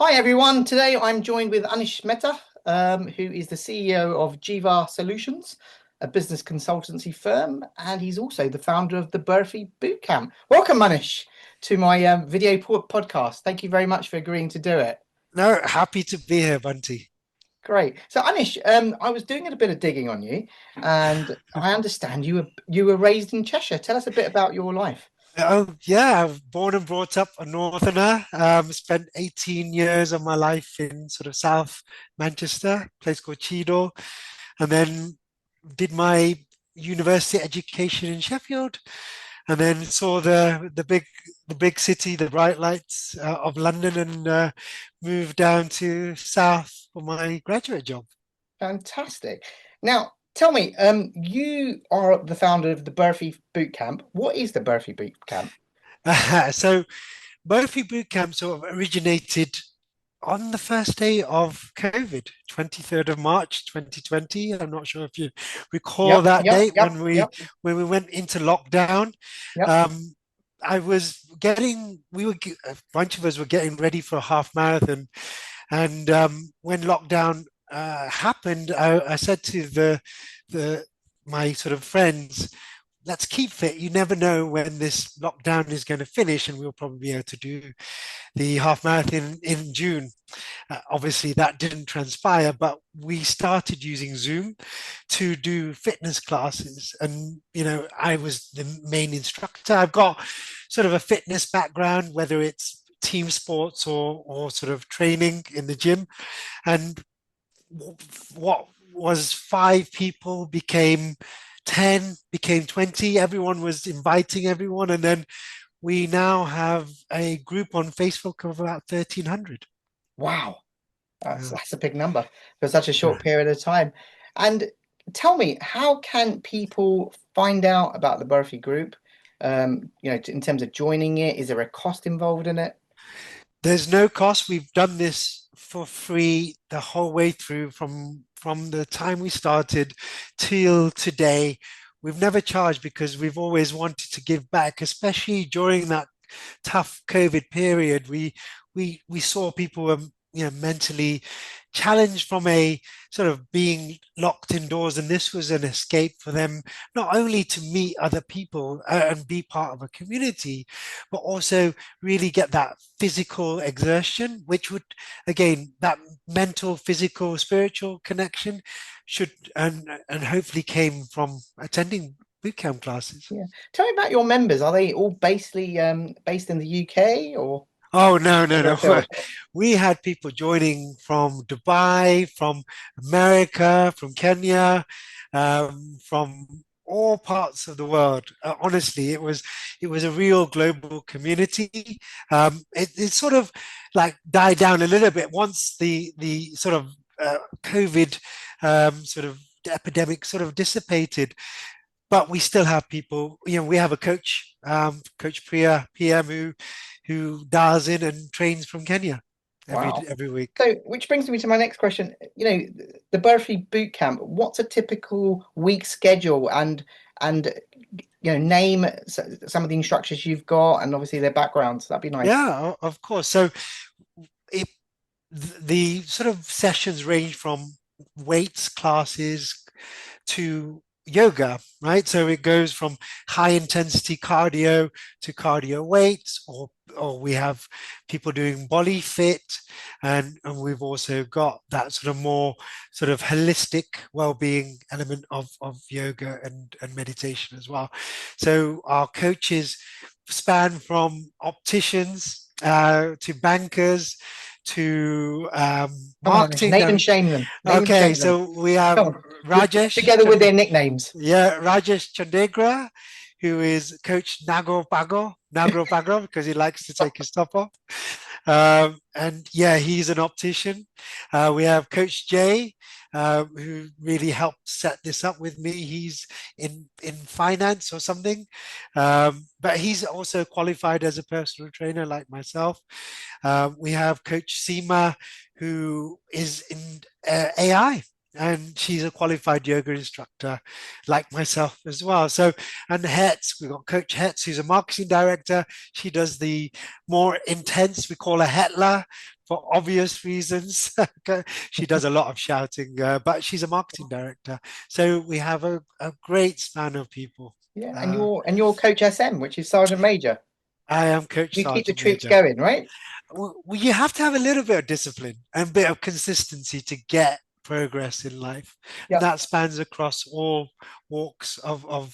Hi everyone. Today I'm joined with Anish Mehta, who is the CEO of Jiva Solutions, a business consultancy firm, and he's also the founder of the Barfi Bootcamp. Welcome, Anish, to my video podcast. Thank you very much for agreeing to do it. No, happy to be here, Bunty. Great. So, Anish, I was doing a bit of digging on you, and I understand you were raised in Cheshire. Tell us a bit about your life. Oh, yeah, I've born and brought up a northerner. Spent 18 years of my life in sort of South Manchester, a place called Cheadle, and then did my university education in Sheffield, and then saw the big city, the bright lights of London, and moved down to South for my graduate job. Fantastic. Now, tell me, you are the founder of the Barfi Bootcamp. What is the Barfi Bootcamp? So Barfi Bootcamp sort of originated on the first day of COVID, 23rd of March 2020. I'm not sure if you recall Yep, that yep, date yep, yep, when we went into lockdown. yep. Um, I was getting we were a bunch of us were getting ready for a half marathon, and when lockdown happened, I said to the my sort of friends, let's keep fit. You never know when this lockdown is going to finish, and we'll probably be able to do the half marathon in June. Obviously, that didn't transpire, but we started using Zoom to do fitness classes. And, I was the main instructor. I've got sort of a fitness background, whether it's team sports or sort of training in the gym. And what was five people became 10, became 20. Everyone was inviting everyone. And then we now have a group on Facebook of about 1,300. Wow, that's Yeah. that's a big number for such a short period of time. And tell me, how can people find out about the Barfi group? In terms of joining it, is there a cost involved in it? There's no cost. We've done this for free the whole way through from the time we started till today. We've never charged because we've always wanted to give back, especially during that tough COVID period. We saw people were mentally challenged from a sort of being locked indoors, and this was an escape for them, not only to meet other people and be part of a community, but also really get that physical exertion, which would, again, that mental, physical, spiritual connection should and hopefully came from attending bootcamp classes. Yeah. Tell me about your members. Are they all based in the UK or Oh, no, no, no. America? We had people joining from Dubai, from America, from Kenya, from all parts of the world. Honestly, it was a real global community. It sort of like died down a little bit once the sort of COVID sort of epidemic sort of dissipated, but we still have people. We have a coach, Coach Priya PM, who dials in and trains from Kenya every Wow. every week. So, which brings me to my next question. The Barfi Boot Camp, what's a typical week schedule and name some of the instructors you've got and obviously their backgrounds. That'd be nice. Yeah, of course. So it, the sort of sessions range from weights classes to yoga, right? So it goes from high intensity cardio to cardio weights, or we have people doing body fit, and we've also got that sort of more sort of holistic well-being element of yoga and meditation as well. So our coaches span from opticians to bankers to Come on, Anish, marketing. name and shame them. Name and Okay, shame them. so we have Come on. Rajesh Together with their nicknames. yeah, Rajesh Chandegra, who is Coach Nagro Pago, because he likes to take his top off. And yeah, he's an optician. We have Coach Jay, who really helped set this up with me. He's in finance or something, but he's also qualified as a personal trainer like myself. We have Coach Seema, who is in AI. and she's a qualified yoga instructor like myself as well. So, and Hetz, we've got Coach Hetz, who's a marketing director. She does the more intense, we call her Hetler for obvious reasons. She does a lot of shouting, but she's a marketing director. So we have a great span of people. Yeah, Uh, and you're Coach SM, which is Sergeant Major. I am Coach You keep the Sergeant troops Major. going, right? Well, you have to have a little bit of discipline and a bit of consistency to get progress in life, and Yeah. that spans across all walks of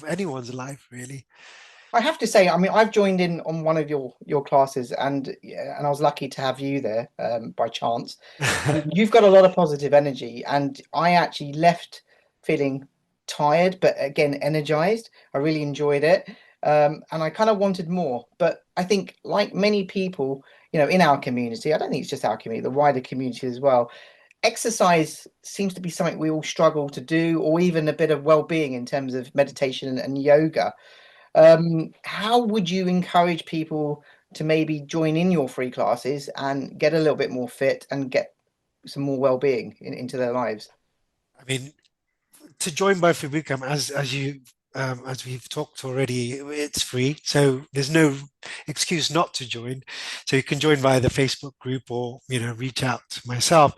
anyone's life, really. I have to say, I mean, I've joined in on one of your classes, and yeah, and I was lucky to have you there by chance. And you've got a lot of positive energy, and I actually left feeling tired, but again energized. I really enjoyed it, and I kind of wanted more. But I think, like many people, in our community, I don't think it's just our community, the wider community as well. Exercise seems to be something we all struggle to do, or even a bit of well-being in terms of meditation and yoga. How would you encourage people to maybe join in your free classes and get a little bit more fit and get some more well-being into their lives? I mean, to join Barfi Bootcamp, as we've talked already, it's free, so there's no excuse not to join. So you can join via the Facebook group, or reach out to myself.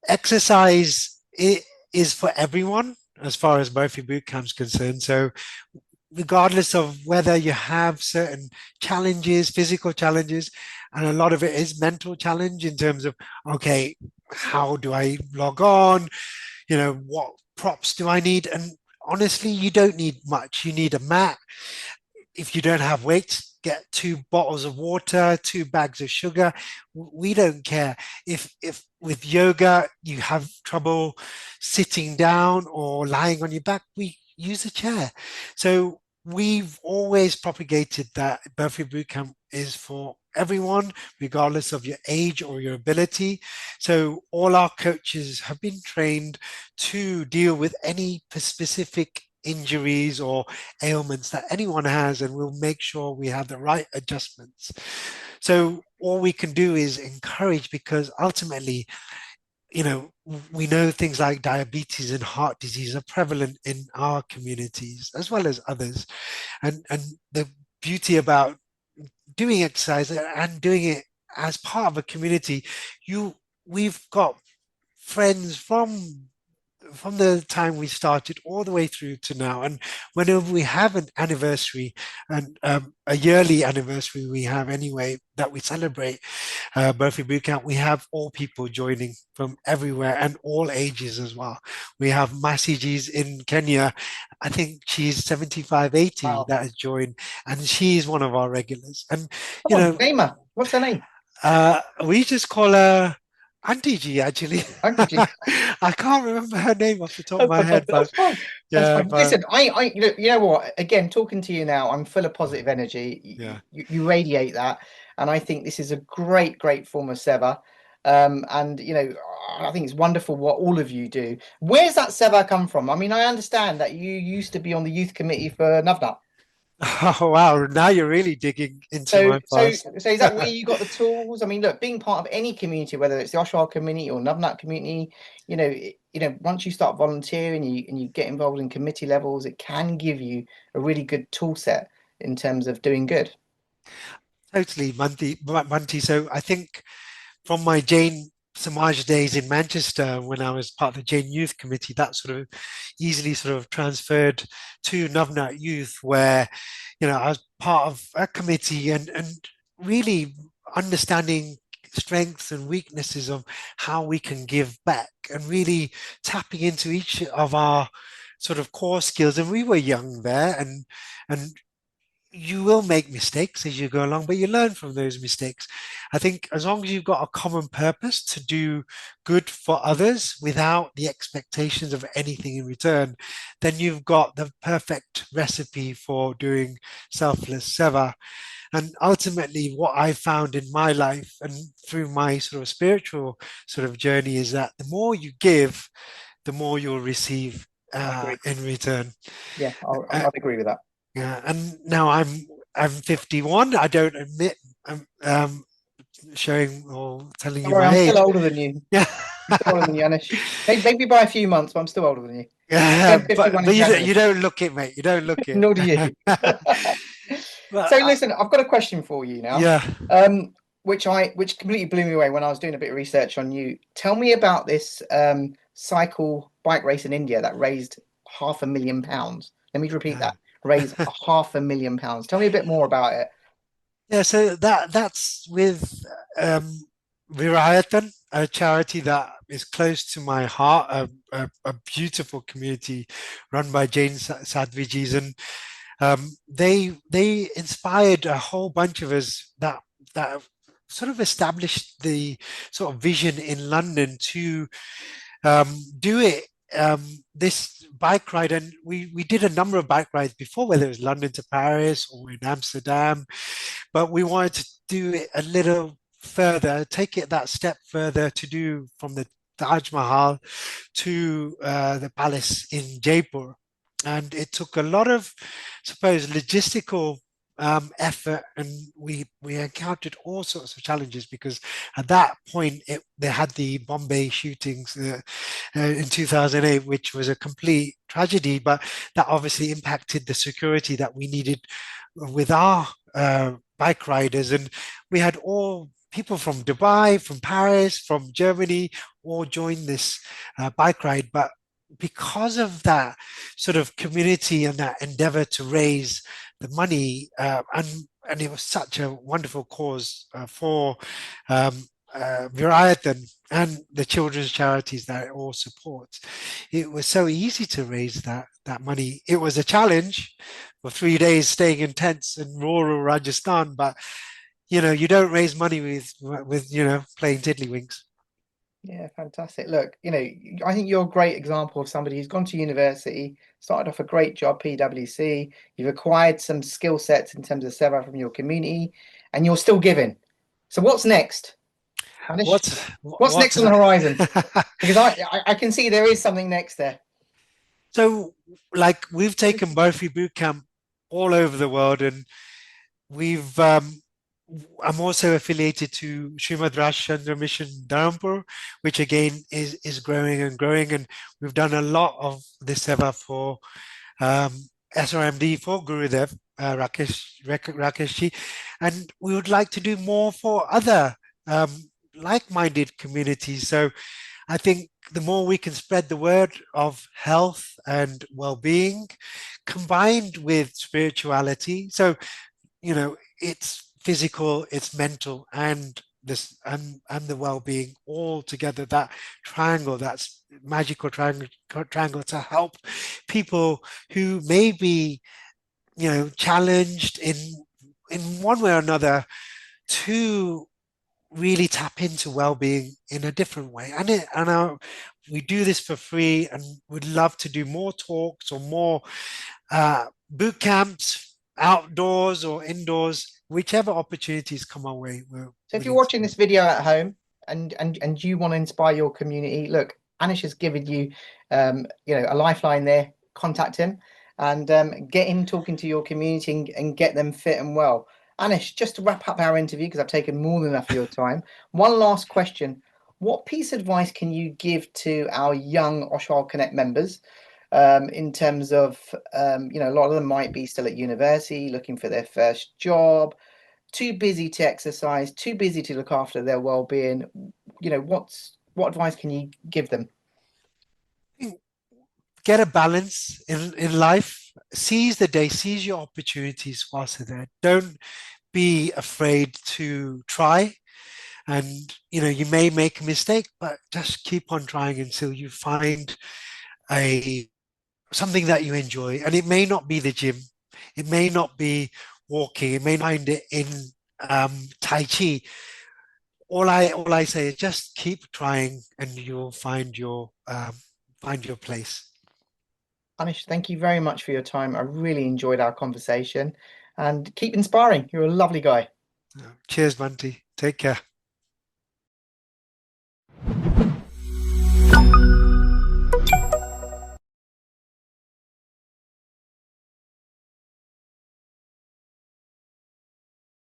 Exercise is for everyone as far as Barfi Bootcamp is concerned. So regardless of whether you have certain challenges, physical challenges, and a lot of it is mental challenge in terms of, okay, how do I log on? What props do I need? And honestly, you don't need much. You need a mat. If you don't have weights, get 2 bottles of water, 2 bags of sugar. We don't care. If with yoga you have trouble sitting down or lying on your back, we use a chair. So we've always propagated that Burford Bootcamp is for everyone, regardless of your age or your ability. So all our coaches have been trained to deal with any specific injuries or ailments that anyone has, and we'll make sure we have the right adjustments. So all we can do is encourage, because ultimately, you know, we know things like diabetes and heart disease are prevalent in our communities as well as others. And the beauty about doing exercise and doing it as part of a community, we've got friends from the time we started all the way through to now. And whenever we have an anniversary, and a yearly anniversary we have anyway, that we celebrate Barfi Bootcamp, we have all people joining from everywhere and all ages as well. We have Masijis in Kenya. I think she's 75, 80 Wow. that has joined, and she's one of our regulars. And, Come you on, know, name her. What's her name? we just call her Auntie G, actually. Auntie G. I can't remember her name off the top of That's my fine. head, but That's fine. That's yeah, fine. but Listen, you know what? Again, talking to you now, I'm full of positive energy. yeah. You radiate that, and I think this is a great, great form of seva. And I think it's wonderful what all of you do. Where's that seva come from? I mean, I understand that you used to be on the youth committee for Navnat. Oh wow, now you're really digging into So, my so, past. so is that where you got the tools? I mean, look, being part of any community, whether it's the Oshawa community or Navnat community, once you start volunteering and you get involved in committee levels, it can give you a really good tool set in terms of doing good. Totally, Monty. So I think from my Jain Samaj days in Manchester, when I was part of the Jain Youth Committee, that sort of easily sort of transferred to Navnat Youth, where I was part of a committee, and really understanding strengths and weaknesses of how we can give back, and really tapping into each of our sort of core skills. And we were young there, and you will make mistakes as you go along, but you learn from those mistakes. I think as long as you've got a common purpose to do good for others without the expectations of anything in return, then you've got the perfect recipe for doing selfless seva. And ultimately, what I found in my life and through my sort of spiritual sort of journey is that the more you give, the more you'll receive I agree. in return. Yeah, Uh, I'd agree with that. yeah, and now I'm 51. I don't admit I'm showing or telling Don't you worry, my I'm still age. older than you. Yeah. I'm still older than you, Anish. Maybe by a few months, but I'm still older than you. Yeah, Turned 51 but in January. you don't look it, mate. You don't look it. Nor do you. But So listen, I've got a question for you now, yeah, which completely blew me away when I was doing a bit of research on you. Tell me about this cycle bike race in India that raised £500,000. Let me repeat yeah, that. Raised £500,000. Tell me a bit more about it. yeah. So that's with um, Virayatan, a charity that is close to my heart, a beautiful community run by Jain Sadhvijis, and they inspired a whole bunch of us that sort of established the sort of vision in London to do it. This bike ride, and we did a number of bike rides before, whether it was London to Paris or in Amsterdam, but we wanted to do it a little further, take it that step further to do from the Taj Mahal to the palace in Jaipur. And it took a lot of, suppose, logistical effort, and we encountered all sorts of challenges because at that point they had the Bombay shootings in 2008, which was a complete tragedy, but that obviously impacted the security that we needed with our bike riders. And we had all people from Dubai, from Paris, from Germany, all join this bike ride. But because of that sort of community and that endeavor to raise the money, and it was such a wonderful cause for Virayatan and the children's charities that it all supports. It was so easy to raise that money. It was a challenge for 3 days staying in tents in rural Rajasthan, but you don't raise money with playing tiddlywinks. Yeah, fantastic. Look, I think you're a great example of somebody who's gone to university, started off a great job, PwC. You've acquired some skill sets in terms of sewa from your community, and you're still giving. So what's next, Anish? What's What's what's next on the horizon? Because I can see there is something next there. so like we've taken Barfi Bootcamp all over the world, and we've I'm also affiliated to Srimad Rajchandra Mission Dharampur, which again is growing and growing, and we've done a lot of this ever for um, SRMD for Gurudev Rakeshji, and we would like to do more for other um, like-minded communities. So I think the more we can spread the word of health and well-being combined with spirituality. So, it's physical, it's mental, and this and the well-being all together, that triangle, that's magical triangle to help people who may be, challenged in one way or another to really tap into well-being in a different way. We do this for free, and would love to do more talks or more boot camps, outdoors or indoors, whichever opportunities come our way, we're So if you're willing to watching do. this video at home and you want to inspire your community, look, Anish has given you a lifeline there. Contact him and get him talking to your community and get them fit and well. Anish, just to wrap up our interview, because I've taken more than enough of your time, one last question. What piece of advice can you give to our young Oshwald Connect members in terms of, a lot of them might be still at university looking for their first job, too busy to exercise, too busy to look after their well-being. What advice can you give them? Get a balance in life. Seize the day, seize your opportunities whilst they're there. Don't be afraid to try. And you may make a mistake, but just keep on trying until you find a something that you enjoy. And it may not be the gym, it may not be walking, it may not find it in Tai Chi. All I say is just keep trying, and you'll find your place. Anish, thank you very much for your time. I really enjoyed our conversation and keep inspiring. You're a lovely guy. Cheers, Bunty. Take care.